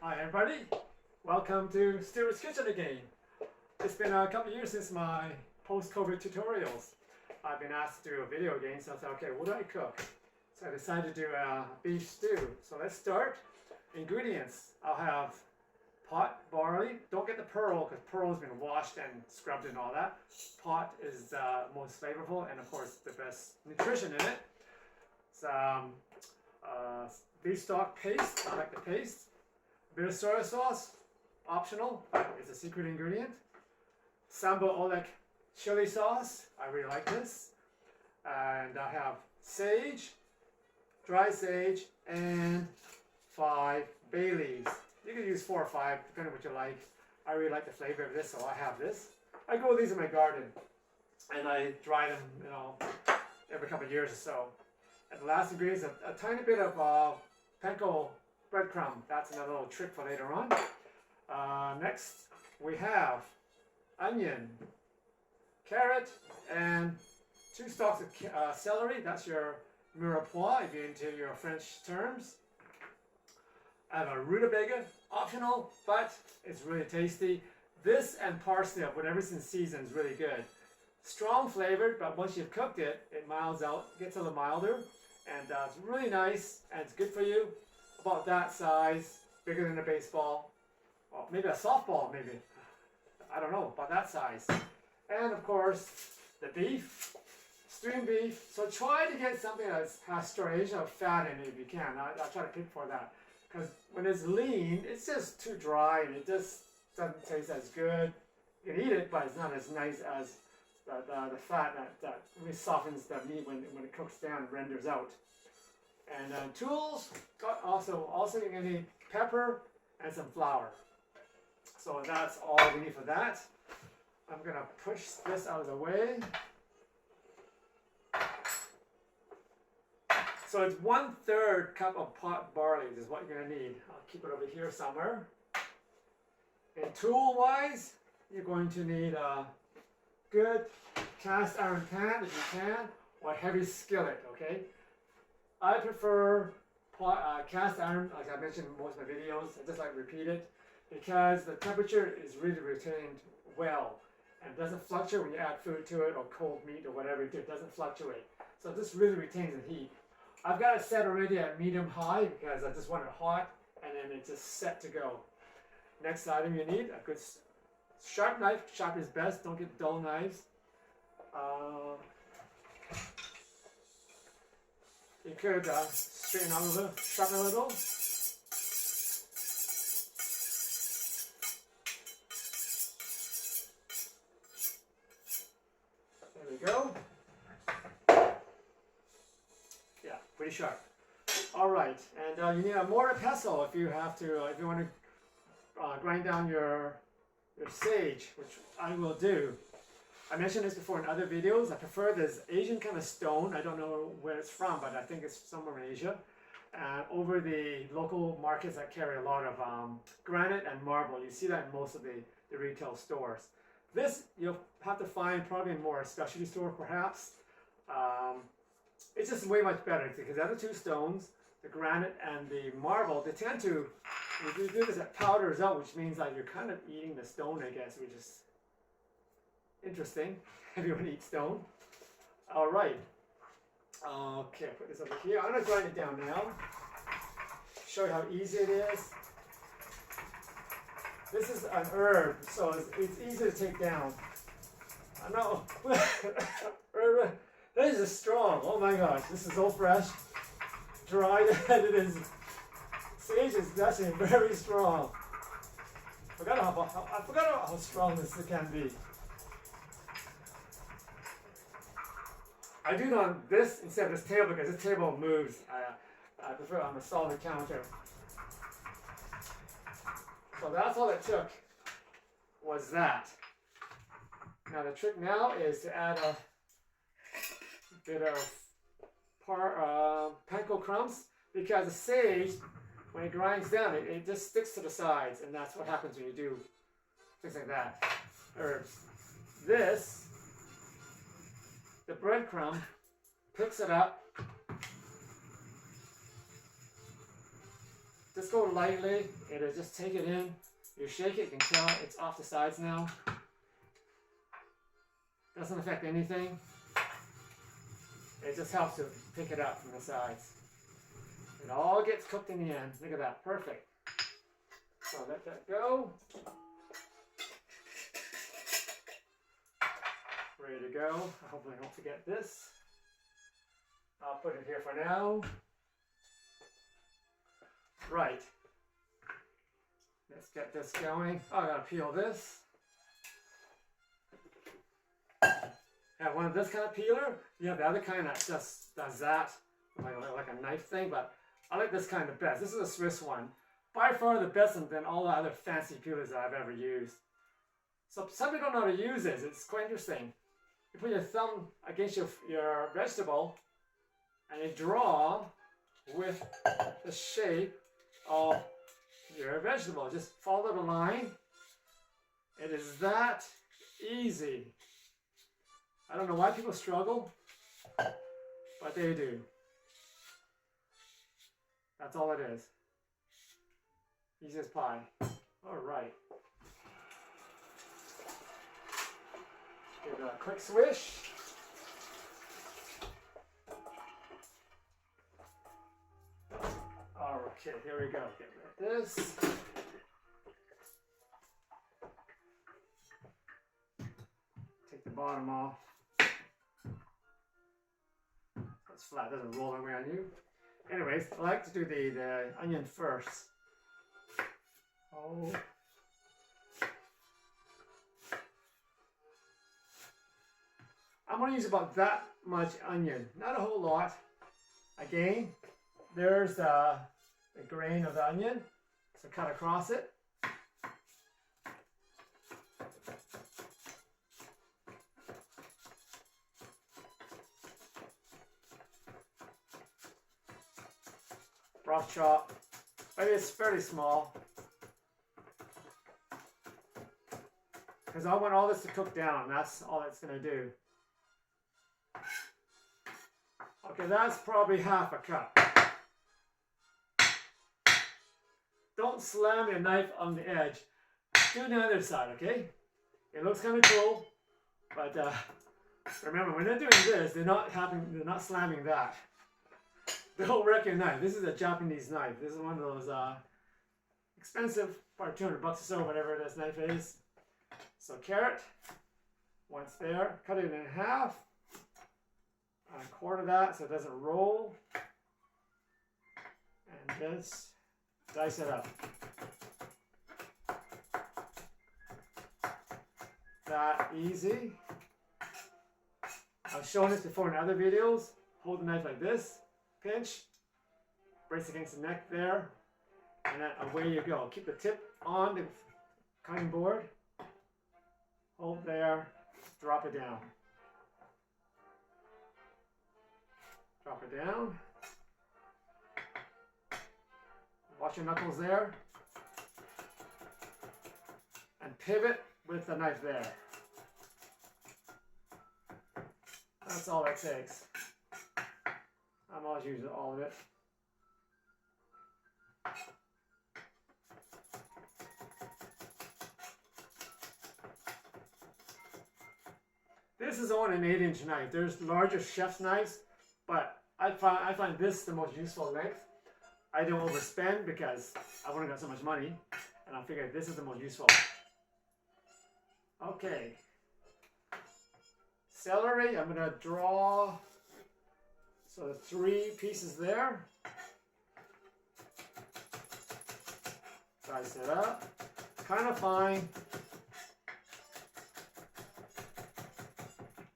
Hi everybody, welcome to Stuart's Kitchen again. It's been a couple of years since my post-COVID tutorials. I've been asked to do a video again, so I thought, okay, what do I cook? So I decided to do a beef stew. So let's start. Ingredients, I'll have pot barley. Don't get the pearl because pearl has been washed and scrubbed and all that. Pot is most flavorful and of course the best nutrition in it. Some beef stock paste, I like the paste. A bit of soy sauce, optional, but it's a secret ingredient. Sambal oleg chili sauce, I really like this. And I have sage, dry sage, and 5 bay leaves. You can use 4 or 5, depending on what you like. I really like the flavor of this, so I have this. I grow these in my garden, and I dry them, every couple of years or so. And the last ingredient is a tiny bit of panko breadcrumb. That's another little trick for later on. Next, we have onion, carrot, and 2 stalks of celery. That's your mirepoix, if you're into your French terms. I have a rutabaga, optional, but it's really tasty. This and parsnip, whatever's in season, is really good. Strong flavored, but once you've cooked it, it miles out, gets a little milder, and it's really nice, and it's good for you. About that size, bigger than a baseball, or maybe a softball, maybe. I don't know, about that size. And of course, the beef, steamed beef. So try to get something that has striation of fat in it if you can. I'll try to pick for that. Because when it's lean, it's just too dry and it just doesn't taste as good. You can eat it, but it's not as nice as the fat that really softens the meat when it cooks down and renders out. And tools, also you're going to need pepper and some flour. So that's all we need for that. I'm going to push this out of the way. So it's 1/3 cup of pot barley is what you're going to need. I'll keep it over here somewhere. And tool-wise, you're going to need a good cast iron pan if you can, or a heavy skillet, okay? I prefer cast iron, like I mentioned in most of my videos. I just like to repeat it because the temperature is really retained well and doesn't fluctuate when you add food to it or cold meat or whatever you do. It doesn't fluctuate. So this really retains the heat. I've got it set already at medium-high because I just want it hot and then it's just set to go. Next item you need, a good sharp knife. Sharp is best, don't get dull knives. You could straighten out a little, sharpen a little. There we go. Yeah, pretty sharp. All right, and you need a mortar pestle if you have to, if you want to grind down your sage, which I will do. I mentioned this before in other videos. I prefer this Asian kind of stone. I don't know where it's from, but I think it's somewhere in Asia. Over the local markets that carry a lot of granite and marble. You see that in most of the retail stores. This you'll have to find probably in more specialty store perhaps. It's just way much better because the other 2 stones, the granite and the marble, they tend to, if you do this, it powders out, which means that you're kind of eating the stone, I guess, which is interesting if you want to eat stone. All right. Okay, put this over here. I'm going to grind it down now. Show you how easy it is. This is an herb, so it's easy to take down. I know. This is strong. Oh my gosh, this is so fresh. Dried as it is. Sage is actually very strong. I forgot how strong this can be. I do it on this instead of this table because this table moves. I prefer on a solid counter. So that's all it took, was that. Now the trick now is to add a bit of panko crumbs because the sage, when it grinds down, it just sticks to the sides, and that's what happens when you do things like that. Herbs. This, the breadcrumb, picks it up, Just go lightly. It'll just take it in. You shake it, you can tell it's off the sides now. Doesn't affect anything. It just helps to pick it up from the sides. It all gets cooked in the end. Look at that, perfect. So let that go. Ready to go. Hopefully I don't forget this. I'll put it here for now. Right. Let's get this going. Oh, I gotta peel this. Have one of this kind of peeler. You have the other kind that just does that, like a knife thing, but I like this kind the best. This is a Swiss one. By far the best than all the other fancy peelers that I've ever used. So some people don't know how to use this. It's quite interesting. You put your thumb against your vegetable and you draw with the shape of your vegetable. Just follow the line. It is that easy. I don't know why people struggle, but they do. That's all it is. Easy as pie. All right. Give it a quick swish. Okay, here we go. Get rid of this. Take the bottom off. It's flat, doesn't roll away on you. Anyways, I like to do the onion first. Oh. I'm going to use about that much onion, not a whole lot. Again, there's the grain of the onion, so cut across it. Rough chop. Maybe it's fairly small. Because I want all this to cook down. That's all it's going to do. Okay, that's probably half a cup. Don't slam your knife on the edge. Do the other side, okay? It looks kind of cool, but remember, when they're doing this, they're not slamming that. They'll wreck your knife. This is a Japanese knife. This is one of those expensive, probably $200 or so, whatever this knife is. So carrot, once there, cut it in half. A quarter of that so it doesn't roll. And just dice it up. That easy. I've shown this before in other videos. Hold the knife like this. Pinch, brace against the neck there, and then away you go. Keep the tip on the cutting board. Hold there, drop it down. Drop it down. Watch your knuckles there. And pivot with the knife there. That's all it takes. I'm always using all of it. This is only an 8-inch knife. There's larger chef's knives, but I find this the most useful length. I don't overspend because I've only got so much money, and I figured this is the most useful. Okay. Celery, I'm going to draw. So the 3 pieces there. Dice it up. Kind of fine.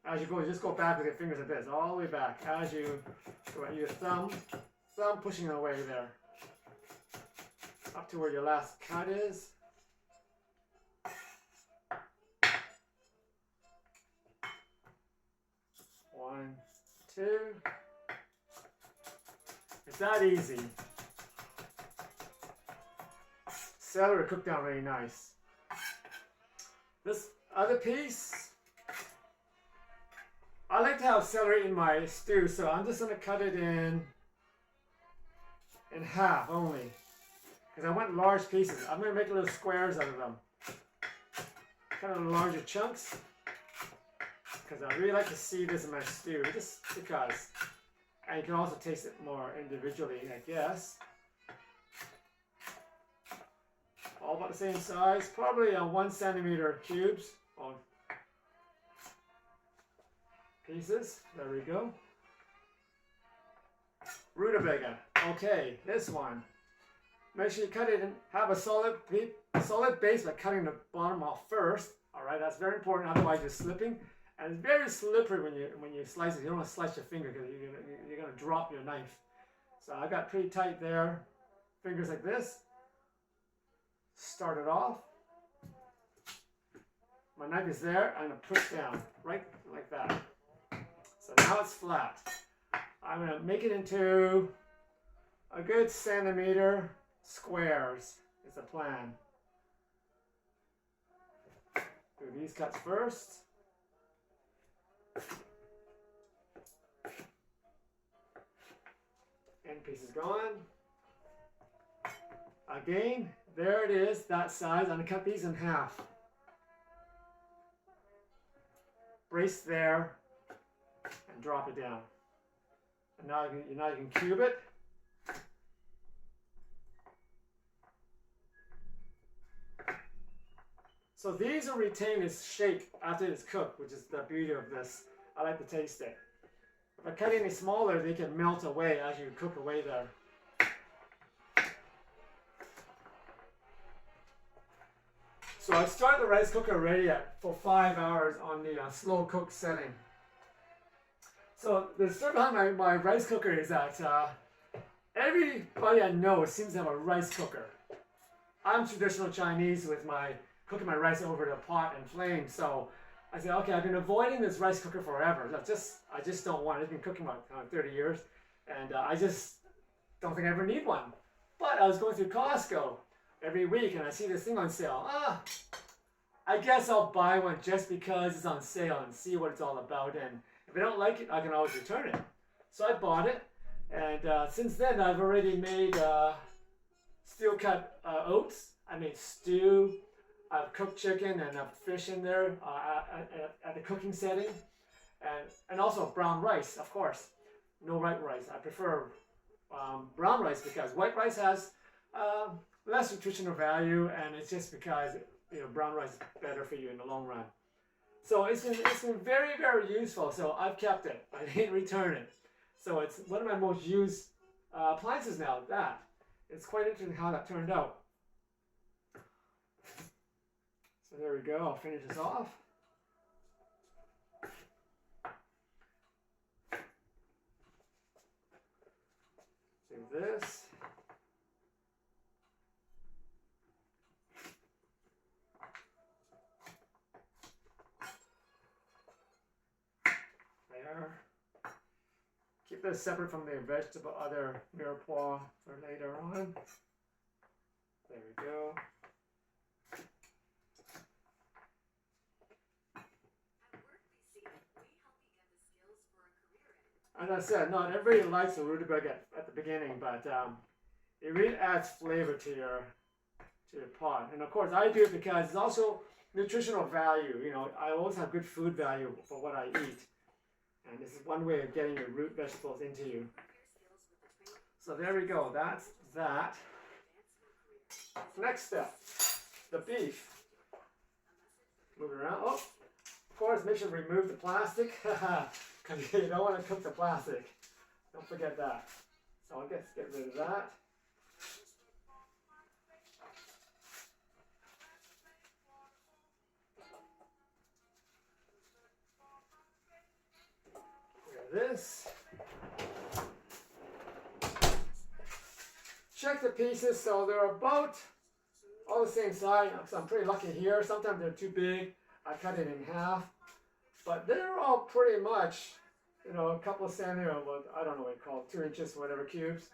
As you go, you just go back with your fingers like this, all the way back. As you go at your thumb pushing away there. Up to where your last cut is. One, two. It's that easy. Celery cooked down really nice. This other piece, I like to have celery in my stew, so I'm just going to cut it in half only. because I want large pieces. I'm going to make little squares out of them. Kind of larger chunks. Because I really like to see this in my stew, just because. And you can also taste it more individually, I guess. All about the same size, probably 1 centimeter cubes or pieces. There we go. Rutabaga. Okay, this one. Make sure you cut it and have a solid base by cutting the bottom off first. All right, that's very important. Otherwise, you're slipping, and it's very slippery when you slice it. You don't want to slice your finger because you're gonna drop your knife. So I got pretty tight there. Fingers like this. Start it off. My knife is there. I'm gonna push down right like that. So now it's flat. I'm going to make it into a good centimeter squares is the plan. Do these cuts first. End piece is gone. Again, there it is, that size. I'm going to cut these in half. Brace there and drop it down. And now you can cube it. So these will retain its shape after it's cooked, which is the beauty of this. I like to taste it. If I cut any smaller, they can melt away as you cook away there. So I started the rice cooker already for 5 hours on the slow cook setting. So the story behind my rice cooker is that everybody I know seems to have a rice cooker. I'm traditional Chinese with cooking my rice over the pot and flame. So I said, okay, I've been avoiding this rice cooker forever. I just don't want it. I've been cooking about 30 years, and I just don't think I ever need one. But I was going through Costco every week, and I see this thing on sale. I guess I'll buy one just because it's on sale and see what it's all about. And if I don't like it, I can always return it. So I bought it, and since then I've already made steel cut oats. I made stew. I've cooked chicken and fish in there at the cooking setting, and also brown rice, of course. No white rice. I prefer brown rice because white rice has less nutritional value, and it's just because brown rice is better for you in the long run. So it's been very, very useful. So I've kept it. I didn't return it. So it's one of my most used appliances now. It's quite interesting how that turned out. So there we go. I'll finish this off. Do this. There. Keep this separate from the other mirepoix for later on. There we go. As I said, not everybody likes the rutabaga at the beginning, but it really adds flavor to your pot. And of course, I do it because it's also nutritional value. I always have good food value for what I eat. And this is one way of getting your root vegetables into you. So there we go. That's that. Next step, the beef. Move it around. Oh, of course, make sure to remove the plastic. Because you don't want to cook the plastic. Don't forget that. So I'll get rid of that. This. Check the pieces so they're about all the same size. So I'm pretty lucky here. Sometimes they're too big. I cut it in half. But they're all pretty much, a couple of centimeters, I don't know what it's called, 2 inches, whatever, cubes.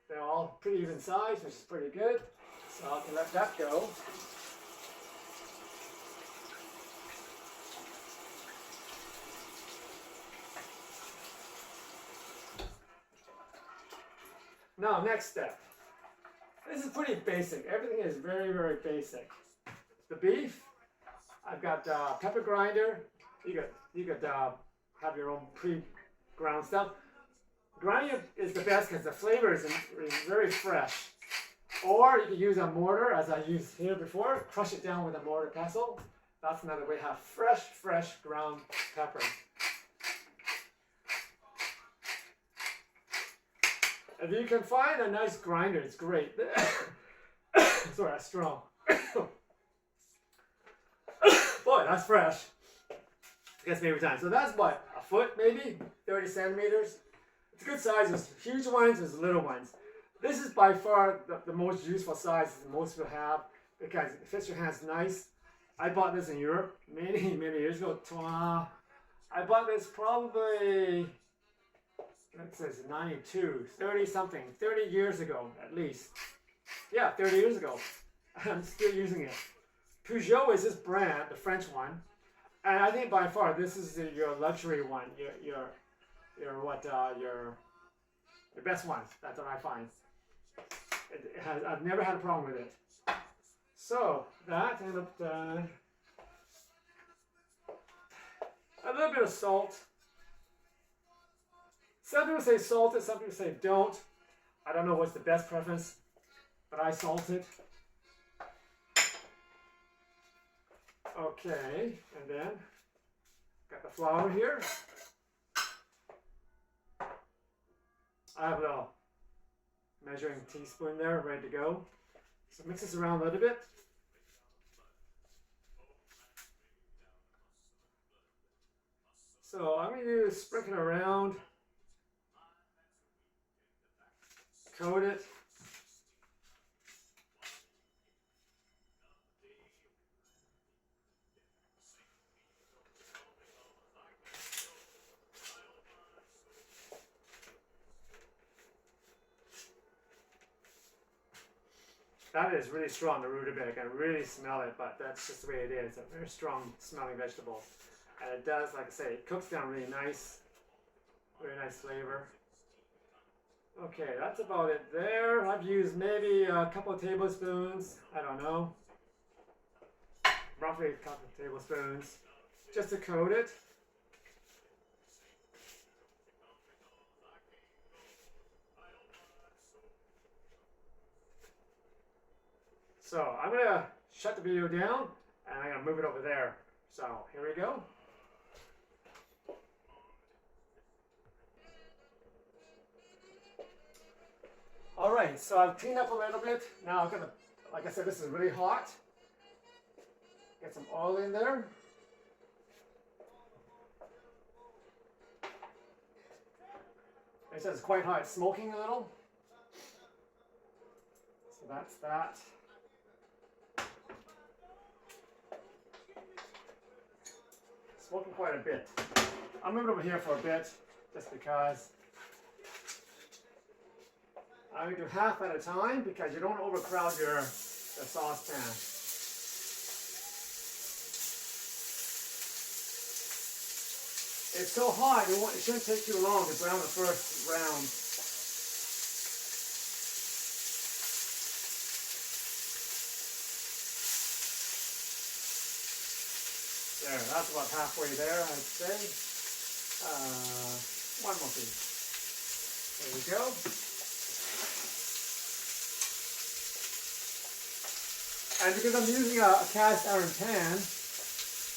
They're all pretty even size, which is pretty good. So I can let that go. Now, next step. This is pretty basic. Everything is very, very basic. The beef, I've got pepper grinder. You could have your own pre-ground stuff. Grinding is the best because the flavor is very fresh. Or you can use a mortar, as I used here before. Crush it down with a mortar pestle. That's another way to have fresh ground pepper. If you can find a nice grinder, it's great. Sorry, that's strong. Boy, that's fresh. Gets me every time. So that's what, a foot maybe? 30 centimeters? It's good size. There's huge ones, there's little ones. This is by far the most useful size that most people have because it fits your hands nice. I bought this in Europe many years ago. I bought this probably, it says 92, 30 years ago at least. Yeah, 30 years ago. I'm still using it. Peugeot is this brand, the French one. And I think by far this is your luxury one, your best one. That's what I find. I've never had a problem with it. So that ended up done. A little bit of salt. Some people say salt it, some people say don't. I don't know what's the best preference, but I salt it. Okay, and then got the flour here. I have a little measuring teaspoon there, ready to go. So mix this around a little bit. So I'm going to sprinkle it around, coat it. That is really strong, the rutabaga. I can really smell it, but that's just the way it is. It's a very strong smelling vegetable. And it does, like I say, it cooks down really nice. Very nice flavor. Okay, that's about it there. I've used maybe a couple of tablespoons. I don't know. Roughly a couple of tablespoons. Just to coat it. So I'm going to shut the video down and I'm going to move it over there. So here we go. All right, so I've cleaned up a little bit. Now I'm going to, like I said, this is really hot. Get some oil in there. It says it's quite hot, it's smoking a little. So that's that. Smoking quite a bit. I'll move it over here for a bit, just because. I'm going to do half at a time because you don't want to overcrowd the saucepan. It's so hot, it shouldn't take too long to brown the first round. There, that's about halfway there, I'd say. One more piece. There we go. And because I'm using a cast iron pan,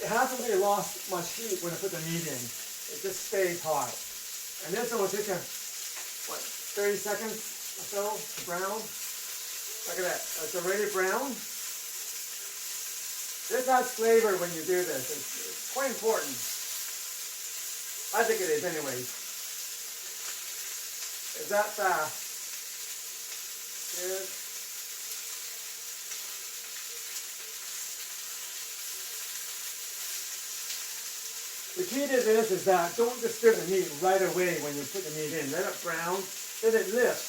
it hasn't really lost much heat when I put the meat in. It just stays hot. And this will take 30 seconds or so to brown. Look at that, it's already brown. This adds flavor when you do this. It's quite important. I think it is anyways. Is that fast? Good. The key to this is that don't disturb the meat right away when you put the meat in. Let it brown, let it lift.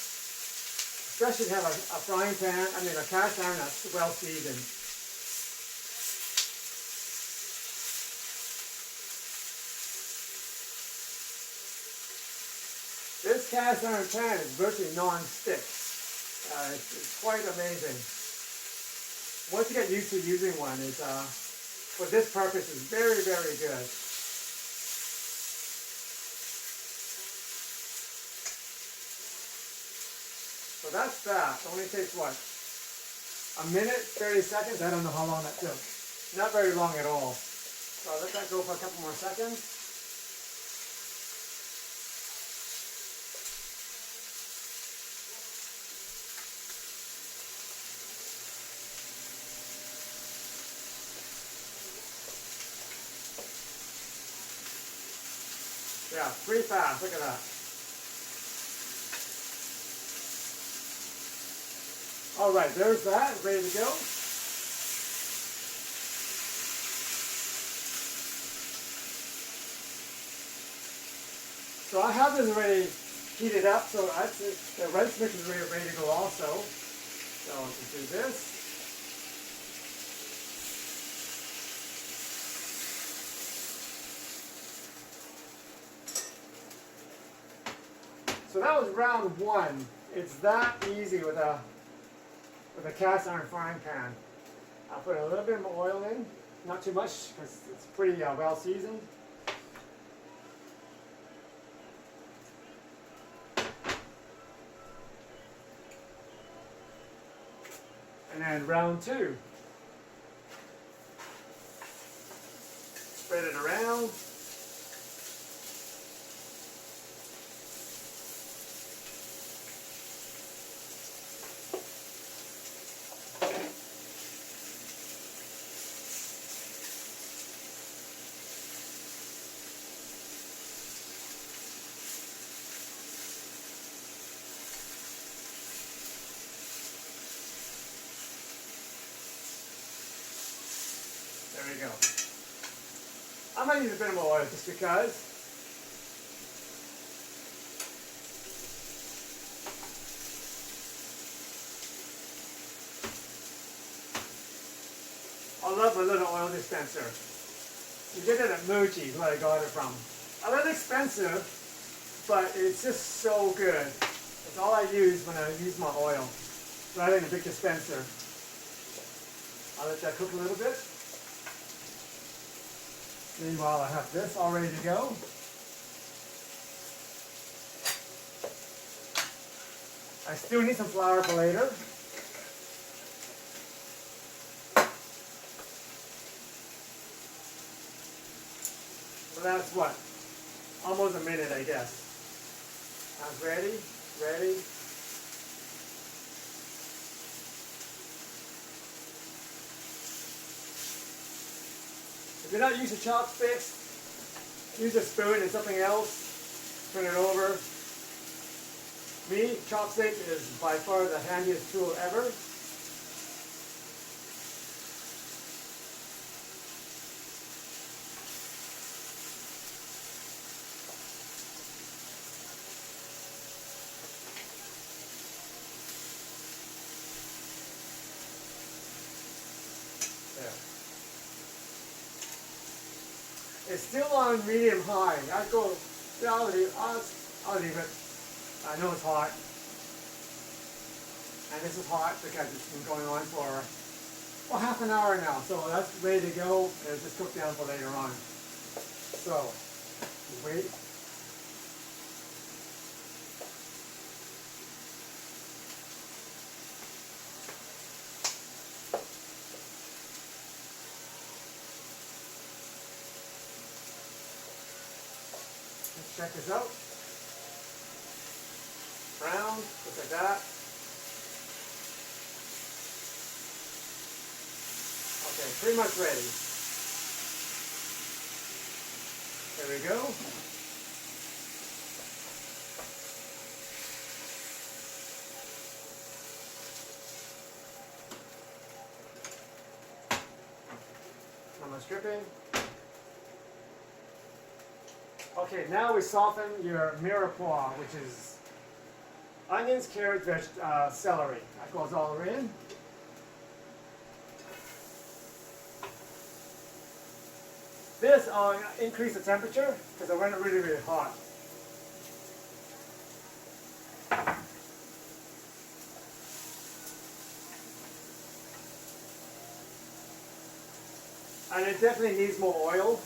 Especially if you have a frying pan, a cast iron that's well seasoned. This cast iron pan is virtually non-stick. It's quite amazing. Once you get used to using one, it's for this purpose is very, very good. So that's that. It only takes what? A minute, 30 seconds? I don't know how long that took. Not very long at all. So I'll let that go for a couple more seconds. Yeah, pretty fast. Look at that. All right, there's that. Ready to go. So I have this already heated up, so the rice mix is ready to go also. So I'll just do this. So that was round one. It's that easy with a cast iron frying pan. I'll put a little bit of oil in, not too much because it's pretty well seasoned. And then round two. Spread it around. There we go. I might use a bit more oil just because. I love my little oil dispenser. You get it at Muji's, where I got it from. A little expensive, but it's just so good. It's all I use when I use my oil, rather than a big dispenser. I'll let that cook a little bit. Meanwhile, I have this all ready to go. I still need some flour for later. So that's what? Almost a minute, I guess. I'm ready, ready. If you're not using chopsticks, use a spoon and something else. Turn it over. Me, chopstick is by far the handiest tool ever. It's still on medium high. I'll leave it. I know it's hot. And this is hot because it's been going on for, well, half an hour now. So that's ready to go. It'll just cook down for later on. So, wait. Let's check this out. Brown, just like that. Okay, pretty much ready. There we go. I'm stripping. Okay, now we soften your mirepoix, which is onions, carrots, celery. That goes all in. This, I'll increase the temperature because I want it really, really hot. And it definitely needs more oil.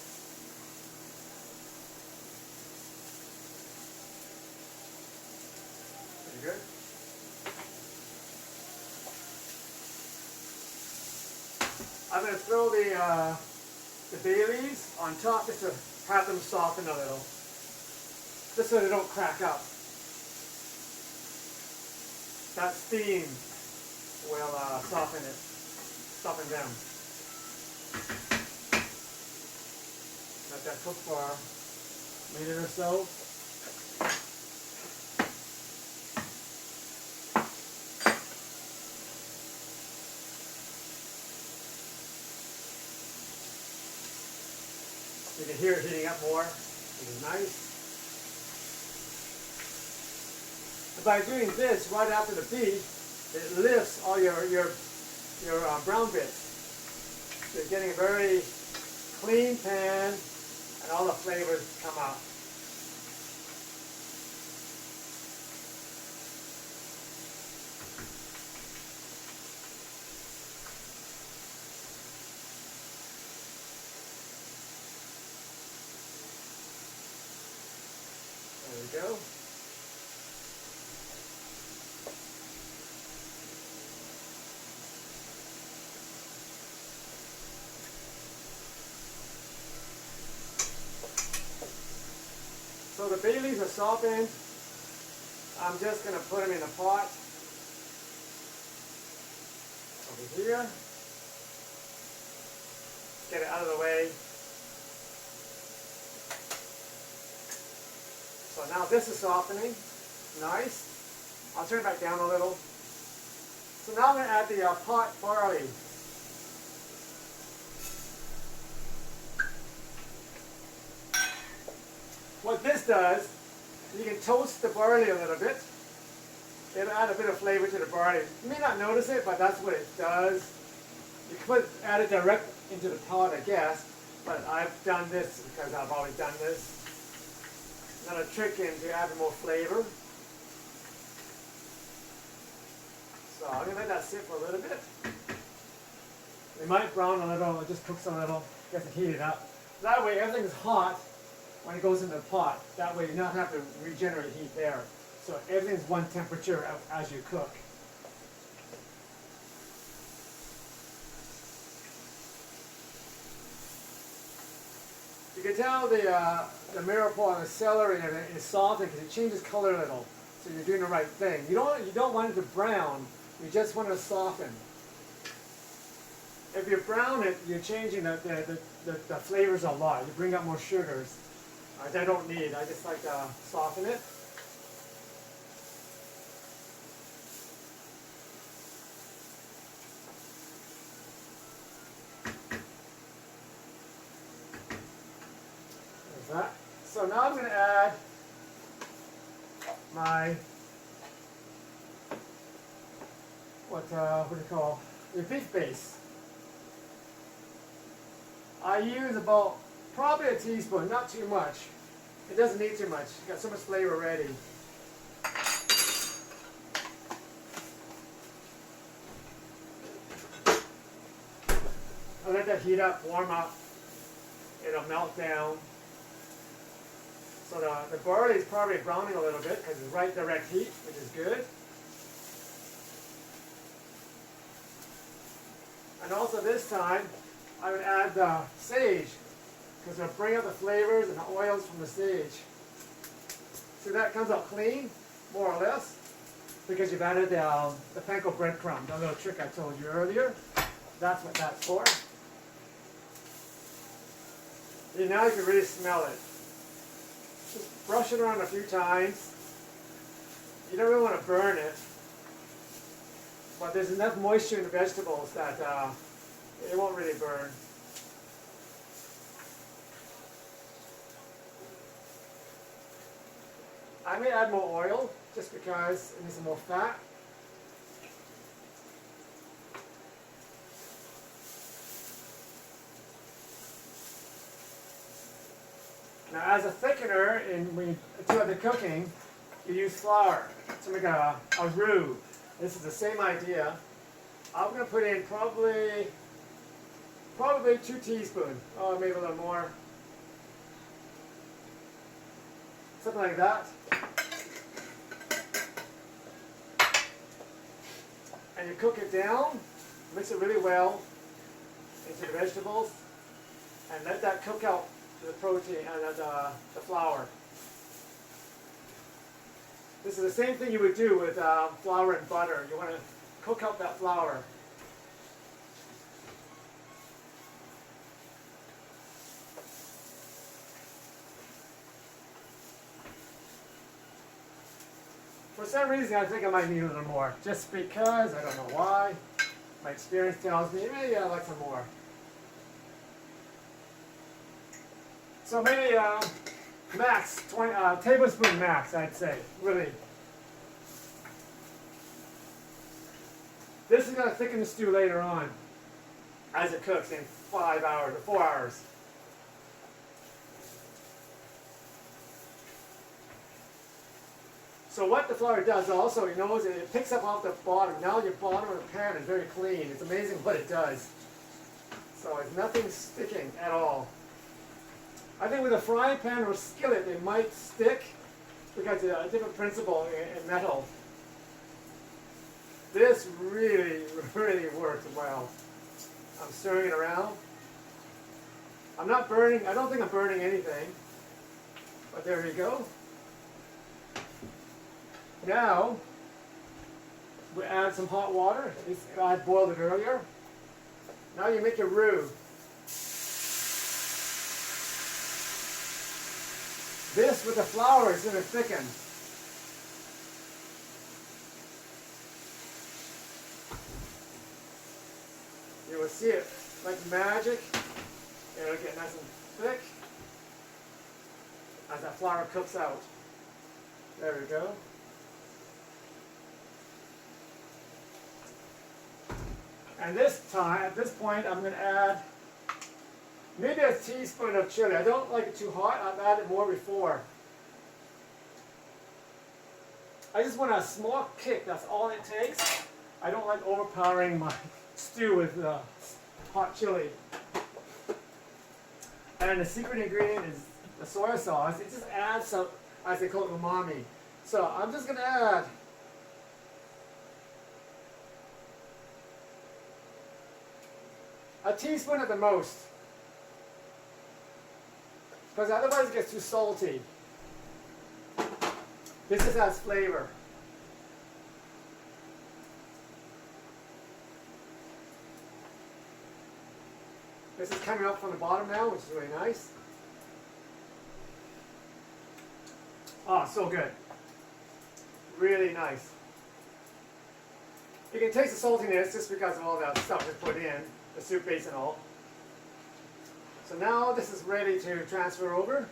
Pretty good. I'm going to throw the bay leaves on top just to have them soften a little, just so they don't crack up. That steam will soften them. Let that cook for a minute or so. You can hear it heating up more, which is nice. And by doing this right after the beef, it lifts all your brown bits. So you're getting a very clean pan, and all the flavors come out. There we go. So the bay leaves are softened. I'm just going to put them in a pot over here. Get it out of the way. So now this is softening. Nice. I'll turn it back down a little. So now I'm going to add the pot barley. What this does, you can toast the barley a little bit. It'll add a bit of flavor to the barley. You may not notice it, but that's what it does. You could add it direct into the pot, I guess, but I've done this because I've always done this. Another trick into adding more flavor. So I'm going to let that sit for a little bit. It might brown a little, it just cooks a little, gets it heated up. That way everything's hot when it goes into the pot. That way you don't have to regenerate heat there. So everything's one temperature as you cook. You can tell the mirepoix and the celery is softened because it changes color a little. So you're doing the right thing. You don't want it to brown. You just want it to soften. If you brown it, you're changing the flavors a lot. You bring up more sugars. I don't need. I just like to soften it. There's that. So now I'm going to add my what do you call the beef base. I use about probably a teaspoon, not too much. It doesn't need too much. It's got so much flavor already. I'll let that heat up, warm up. It'll melt down. So the barley is probably browning a little bit because it's right direct heat, which is good. And also this time, I would add the sage because it'll bring out the flavors and the oils from the sage. See, that comes out clean, more or less, because you've added the panko breadcrumb, the little trick I told you earlier. That's what that's for. And now you can really smell it. Just brush it around a few times. You don't really want to burn it, but there's enough moisture in the vegetables that it won't really burn. I may add more oil just because it needs some more fat. Now, as a thickener, when you do the cooking, you use flour to make a roux. This is the same idea. I'm going to put in probably Probably 2 teaspoons, or maybe a little more. Something like that. And you cook it down, mix it really well into the vegetables, and let that cook out the protein and the flour. This is the same thing you would do with flour and butter. You want to cook out that flour. For some reason, I think I might need a little more. Just because, I don't know why. My experience tells me, maybe I'd like some more. So maybe max, 20, tablespoon max, I'd say, really. This is going to thicken the stew later on as it cooks in 5 hours or 4 hours. So what the flour does also, you know, is it picks up off the bottom. Now your bottom of the pan is very clean. It's amazing what it does. So it's nothing sticking at all. I think with a frying pan or skillet, they might stick because it's a different principle in metal. This really, really works well. I'm stirring it around. I'm not burning, I don't think I'm burning anything. But there you go. Now, we add some hot water. I boiled it earlier. Now you make your roux. This with the flour is going to thicken. You will see it like magic. It'll get nice and thick as that flour cooks out. There we go. And this time, at this point, I'm going to add maybe a teaspoon of chili. I don't like it too hot. I've added more before. I just want a small kick. That's all it takes. I don't like overpowering my stew with hot chili. And the secret ingredient is the soy sauce. It just adds some, as they call it, umami. So I'm just going to add a teaspoon at the most, because otherwise it gets too salty. This just adds flavor. This is coming up from the bottom now, which is really nice. Oh, so good. Really nice. You can taste the saltiness just because of all that stuff we put in, the soup base and all. So now this is ready to transfer over.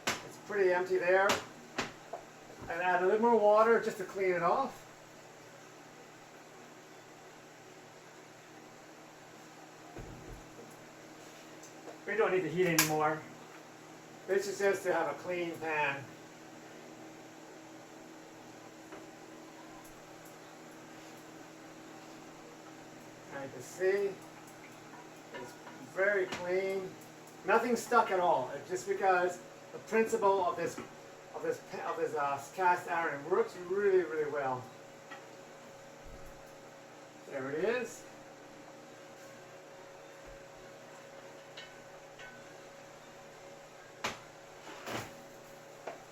It's pretty empty there. And add a little more water just to clean it off. We don't need to heat anymore. This is just to have a clean pan. And you can see it's very clean. Nothing stuck at all. It's just because the principle of this cast iron works really, really well. There it is.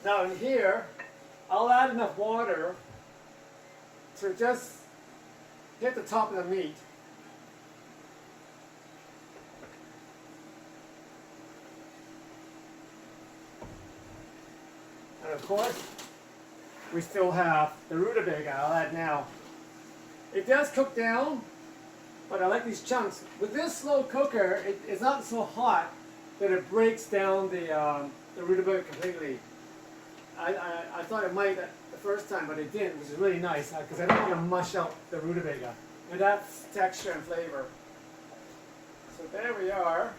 Now in here, I'll add enough water to just hit the top of the meat. And of course, we still have the rutabaga I'll add now. It does cook down, but I like these chunks. With this slow cooker, it's not so hot that it breaks down the rutabaga completely. I thought it might the first time, but it didn't, which is really nice because I don't want to mush out the rutabaga. And that's texture and flavor. So there we are.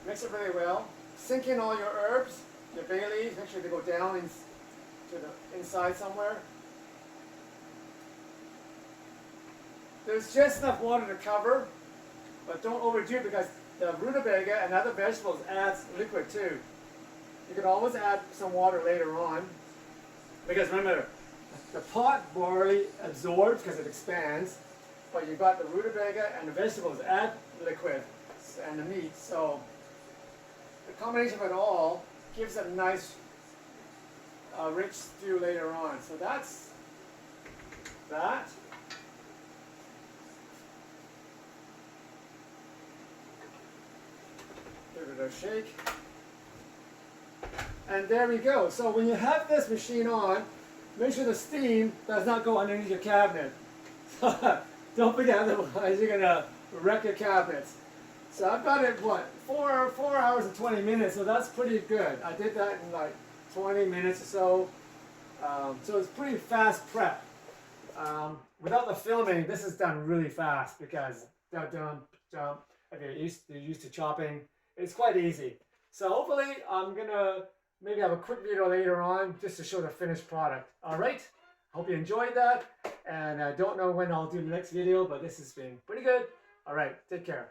Mix it really well. Sink in all your herbs, your bay leaves. Make sure they go down to the inside somewhere. There's just enough water to cover, but don't overdo it because the rutabaga and other vegetables adds liquid too. You can always add some water later on, because remember, the pot barley absorbs because it expands, but you've got the rutabaga and the vegetables add liquid and the meat, so the combination of it all gives a nice rich stew later on. So that's that. Give it a shake. And there we go. So when you have this machine on, make sure the steam does not go underneath your cabinet. Don't forget, otherwise you're gonna wreck your cabinets. So I've got it, what, 4 hours and 20 minutes, so that's pretty good. I did that in like 20 minutes or so. So it's pretty fast prep. Without the filming, this is done really fast because if you're used to chopping, it's quite easy. So hopefully I'm gonna maybe have a quick video later on just to show the finished product. All right, hope you enjoyed that, and I don't know when I'll do the next video, but this has been pretty good. All right, take care.